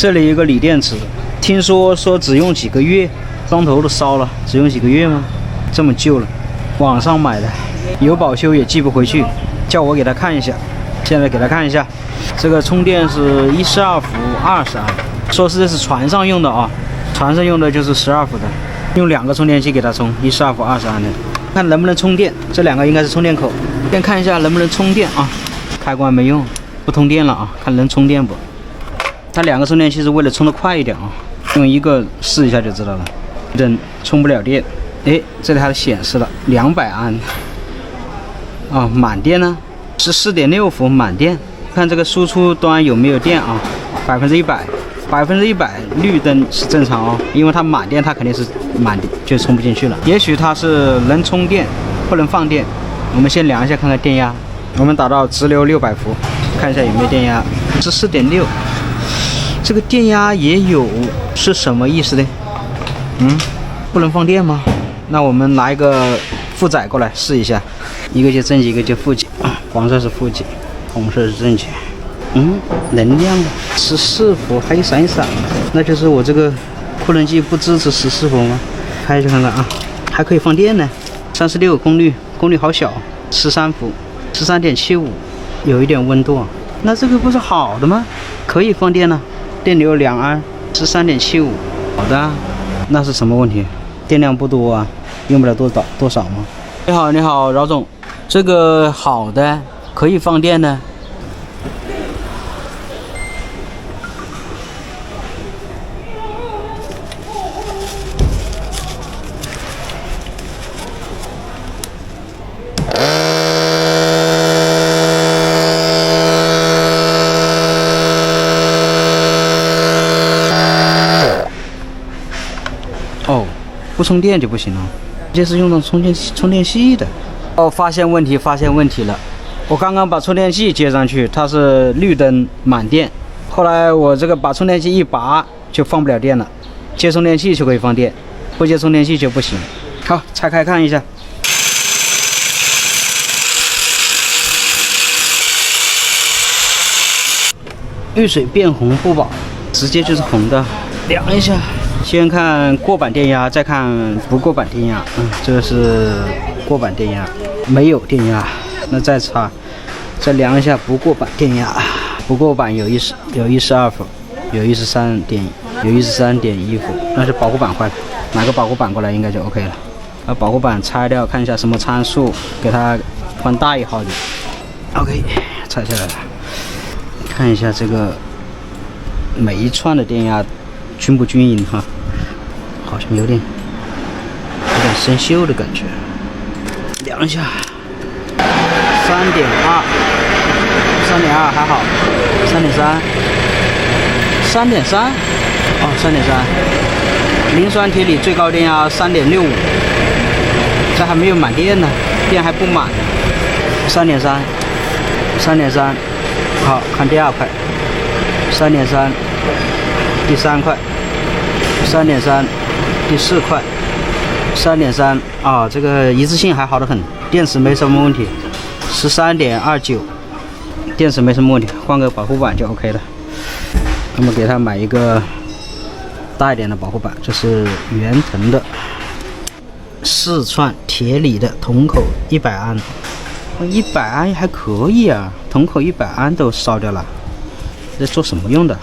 这里有个锂电池，听说只用几个月，装头都烧了，只用几个月吗？这么旧了，网上买的，有保修也寄不回去，叫我给他看一下。现在给他看一下，这个充电是112伏20安，说是这是船上用的啊，船上用的就是12伏的，用2个充电器给他充112伏20安的，看能不能充电。这2个应该是充电口，先看一下能不能充电啊。开关没用，不通电了啊，看能充电不？它2个充电器是为了充得快一点啊，用一个试一下就知道了。灯充不了电，哎，这里还显示了200安啊，满电呢14.6伏满电。看这个输出端有没有电啊？100%，100%绿灯是正常哦，因为它满电，它肯定是满电就充不进去了。也许它是能充电，不能放电。我们先量一下看看电压，我们打到直流600伏，看一下有没有电压，14.6。这个电压也有，是什么意思呢？不能放电吗？那我们拿一个负载过来试一下，一个就正极，一个就负极，黄色是负极，红色是正极。能量14伏还有闪一闪，那就是我这个库能机不支持14伏吗？开一下看看啊，还可以放电呢。36功率好小，13伏，13.75，有一点温度啊。那这个不是好的吗？可以放电呢，电流2安，13.75，好的。那是什么问题？电量不多啊，用不了多少吗？你好，饶总，这个好的可以放电的。哦，不充电就不行了，这是用到充电器的。哦，发现问题了。我刚刚把充电器接上去，它是绿灯满电，后来我这个把充电器一拔就放不了电了，接充电器就可以放电，不接充电器就不行。好，拆开看一下。遇水变红不保，直接就是红的。量一下，先看过板电压，再看不过板电压。这个是过板电压，没有电压。那再量一下不过板电压，不过板有12伏，有13.1伏，那是保护板坏了，拿个保护板过来应该就 OK 了。把保护板拆掉，看一下什么参数，给它换大1号的。OK， 拆下来了。看一下这个每一串的电压均不均匀哈，好像有点生锈的感觉。量一下，3.2还好，3.3，哦，3.3，磷酸铁锂最高电压3.65，这还没有满电呢，电还不满。3.3，好看第2块，3.3，第3块，3.3，第4块，3.3啊，这个一致性还好得很，电池没什么问题，13.29，电池没什么问题，换个保护板就 OK 了。那么给他买一个大一点的保护板，这是圆腾的4串铁锂的铜口100安，100安还可以啊，铜口100安都烧掉了，这做什么用的？